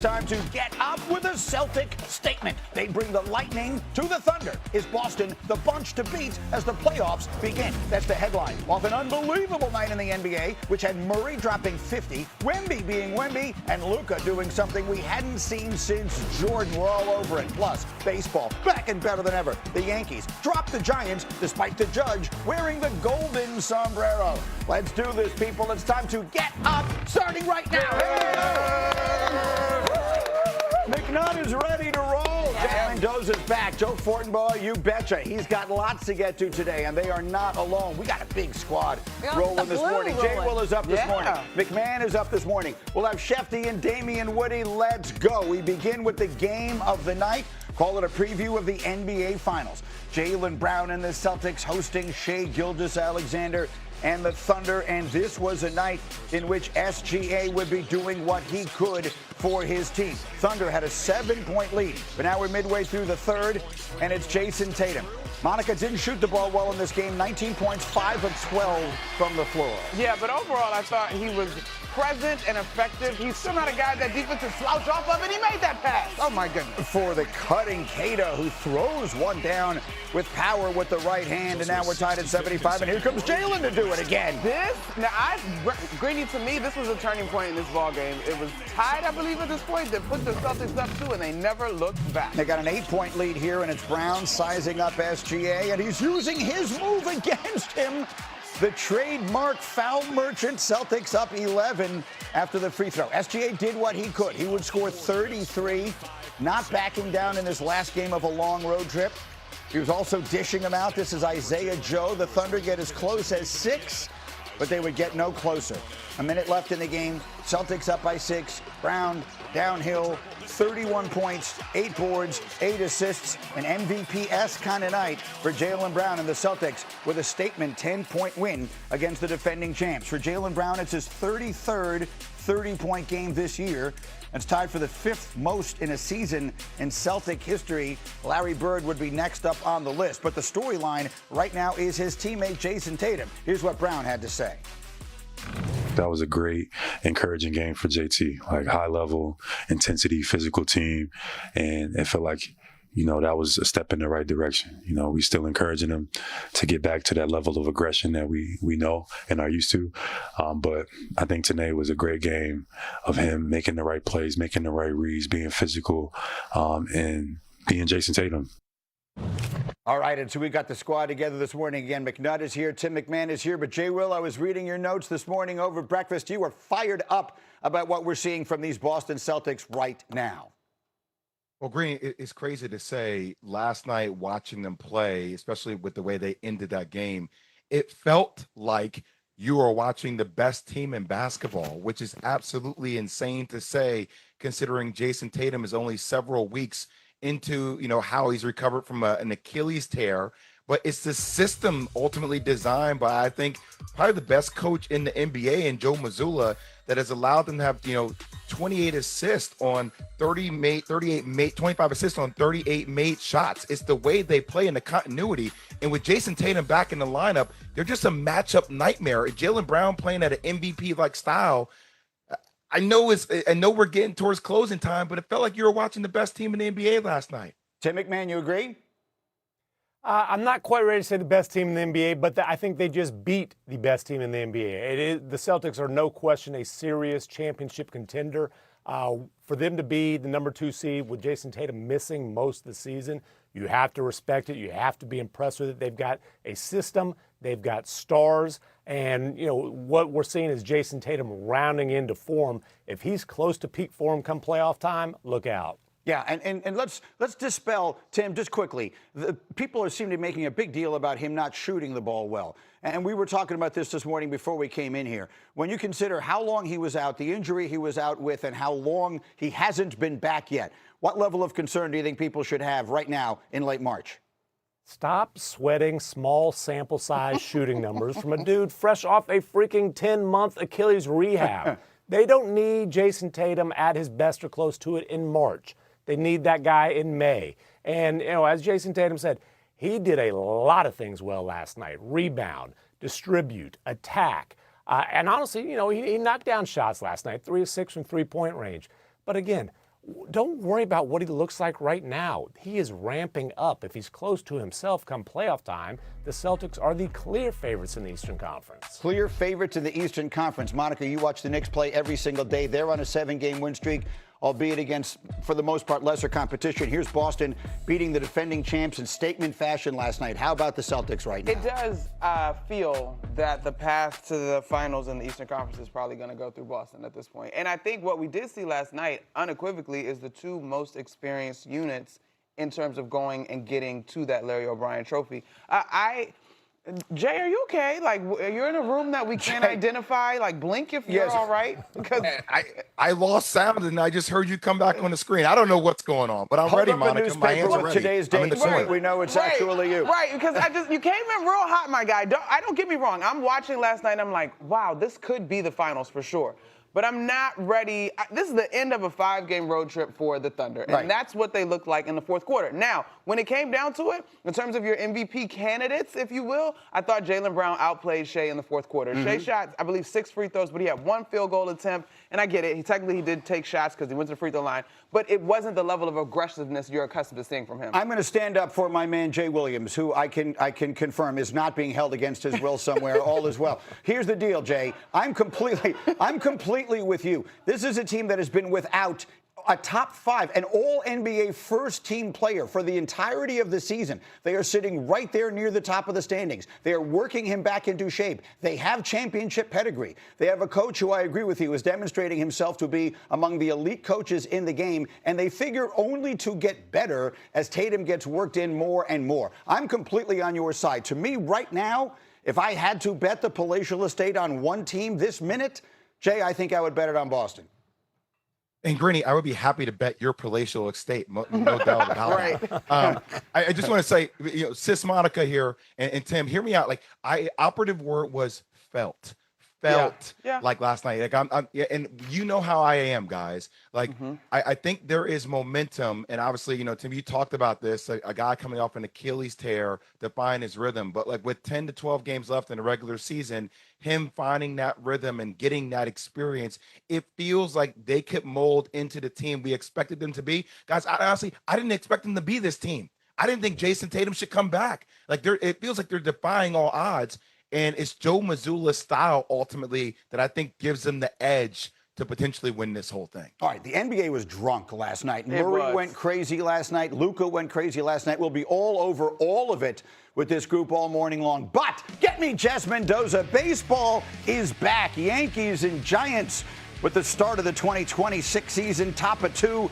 Time to get up with a Celtic statement. They bring the lightning to the thunder. Is Boston the bunch to beat as the playoffs begin? That's the headline. Off an unbelievable night in the NBA, which had Murray dropping 50, Wemby being Wemby, and Luka doing something we hadn't seen since Jordan. We're all over it. Plus, baseball, back and better than ever. The Yankees drop the Giants despite the judge wearing the golden sombrero. Let's do this, people. It's time to get up, starting right now. McNutt is ready to roll. Jack Mendoza's back. Joe Fortenbaugh, you betcha. He's got lots to get to today, and they are not alone. We got a big squad rolling this morning. JWill is up this morning. McMahon is up this morning. We'll have Shefty and Damian Woody. Let's go. We begin with the game of the night. Call it a preview of the NBA Finals. Jaylen Brown and the Celtics hosting Shai Gilgeous-Alexander and the Thunder, and this was a night in which SGA would be doing what he could for his team. Thunder had a 7-point lead, but now we're midway through the third, and it's Jason Tatum. Monica didn't shoot the ball well in this game. 19 points, 5 of 12 from the floor. Yeah, but overall, I thought he was present and effective. He's still not a guy that defense can slouch off of, and he made that pass. Oh, my goodness. For the cutting Cato, who throws one down with power with the right hand, and now we're tied at 75, and here comes Jaylen to do it again. Greeny, to me, this was a turning point in this ball game. It was tied, I believe, at this point. They put the Celtics up, too, and they never looked back. They got an 8-point lead here, and it's Brown sizing up SGA, and he's using his move against him. The trademark foul merchant. Celtics up 11 after the free throw. SGA did what he could. He would score 33, not backing down in this last game of a long road trip. He was also dishing them out. This is Isaiah Joe. The Thunder get as close as 6, but they would get no closer. A minute left in the game. Celtics up by 6. Brown downhill, 31 points, 8 boards, 8 assists, an MVP-esque kind of night for Jaylen Brown and the Celtics with a statement 10-point win against the defending champs. For Jaylen Brown, it's his 33rd 30-point game this year. It's tied for the 5th most in a season in Celtic history. Larry Bird would be next up on the list. But the storyline right now is his teammate Jason Tatum. Here's what Brown had to say. That was a great, encouraging game for JT. Like high level, intensity, physical team. And it felt like, that was a step in the right direction. We still encouraging him to get back to that level of aggression that we know and are used to. But I think today was a great game of him making the right plays, making the right reads, being physical, and being Jason Tatum. All right, and so we got the squad together this morning again. McNutt is here, Tim McMahon is here, but JWill, I was reading your notes this morning over breakfast. You were fired up about what we're seeing from these Boston Celtics right now. Well, Green, it's crazy to say last night watching them play, especially with the way they ended that game, it felt like you were watching the best team in basketball, which is absolutely insane to say, considering Jason Tatum is only several weeks into, how he's recovered from an Achilles tear. But it's the system ultimately designed by, I think, probably the best coach in the NBA in Joe Mazzulla that has allowed them to have, 28 assists on 25 assists on 38 made shots. It's the way they play in the continuity. And with Jason Tatum back in the lineup, they're just a matchup nightmare. Jaylen Brown playing at an MVP-like style. I know we're getting towards closing time, but it felt like you were watching the best team in the NBA last night. Tim McMahon, you agree? I'm not quite ready to say the best team in the NBA, but I think they just beat the best team in the NBA. The Celtics are no question a serious championship contender. For them to be the number 2 seed with Jason Tatum missing most of the season, you have to respect it. You have to be impressed with it. They've got a system. They've got stars. And, what we're seeing is Jason Tatum rounding into form. If he's close to peak form come playoff time, look out. Yeah, and let's dispel, Tim, just quickly. The people seem to be making a big deal about him not shooting the ball well. And we were talking about this morning before we came in here. When you consider how long he was out, the injury he was out with, and how long he hasn't been back yet, what level of concern do you think people should have right now in late March? Stop sweating small sample size shooting numbers from a dude fresh off a freaking 10-month Achilles rehab. They don't need Jason Tatum at his best or close to it in March. They need that guy in May. And, as Jason Tatum said, he did a lot of things well last night. Rebound, distribute, attack. And honestly, he knocked down shots last night, 3 of 6 from three-point range. But again, Don't worry about what he looks like right now. He is ramping up. If he's close to himself come playoff time, the Celtics are the clear favorites in the Eastern Conference. Clear favorites in the Eastern Conference. Monica, you watch the Knicks play every single day. They're on a 7-game win streak, albeit against, for the most part, lesser competition. Here's Boston beating the defending champs in statement fashion last night. How about the Celtics right now? It does feel that the path to the finals in the Eastern Conference is probably going to go through Boston at this point. And I think what we did see last night, unequivocally, is the two most experienced units in terms of going and getting to that Larry O'Brien trophy. Jay, are you okay? Like, you're in a room that we can't identify. Like, blink if you're all right. Because I lost sound and I just heard you come back on the screen. I don't know what's going on, but I'm ready, Monica. My hands are ready. Today's date. We know it's actually you. Right, because you came in real hot, my guy. Don't get me wrong. I'm watching last night and I'm like, wow, this could be the finals for sure. But I'm not ready. This is the end of a 5-game road trip for the Thunder. And that's what they looked like in the fourth quarter. Now, when it came down to it, in terms of your MVP candidates, if you will, I thought Jaylen Brown outplayed Shai in the fourth quarter. Shai shot, I believe, 6 free throws, but he had 1 field goal attempt. And I get it. He did take shots because he went to the free throw line. But it wasn't the level of aggressiveness you're accustomed to seeing from him. I'm going to stand up for my man, Jay Williams, who I can confirm is not being held against his will somewhere. All is well. Here's the deal, Jay. I'm completely with you. This is a team that has been without a top 5, an all-NBA first-team player for the entirety of the season. They are sitting right there near the top of the standings. They are working him back into shape. They have championship pedigree. They have a coach who I agree with you is demonstrating himself to be among the elite coaches in the game, and they figure only to get better as Tatum gets worked in more and more. I'm completely on your side. To me, right now, if I had to bet the palatial estate on one team this minute, Jay, I think I would bet it on Boston. And Greeny, I would be happy to bet your palatial estate, no doubt about it. I just want to say, sis Monica here and Tim, hear me out. Like, operative word was felt. Like last night. Like and you know how I am, guys. Like I think there is momentum, and obviously, Tim, you talked about this. A guy coming off an Achilles tear to find his rhythm, but like with 10 to 12 games left in the regular season, him finding that rhythm and getting that experience, it feels like they could mold into the team we expected them to be. Guys, I didn't expect them to be this team. I didn't think Jason Tatum should come back. Like it feels like they're defying all odds. And it's Joe Mazzulla's style ultimately that I think gives them the edge to potentially win this whole thing. All right, the NBA was drunk last night. Murray went crazy last night. Luka went crazy last night. We'll be all over all of it with this group all morning long. But get me Jess Mendoza. Baseball is back. Yankees and Giants with the start of the 2026 season. Top of 2.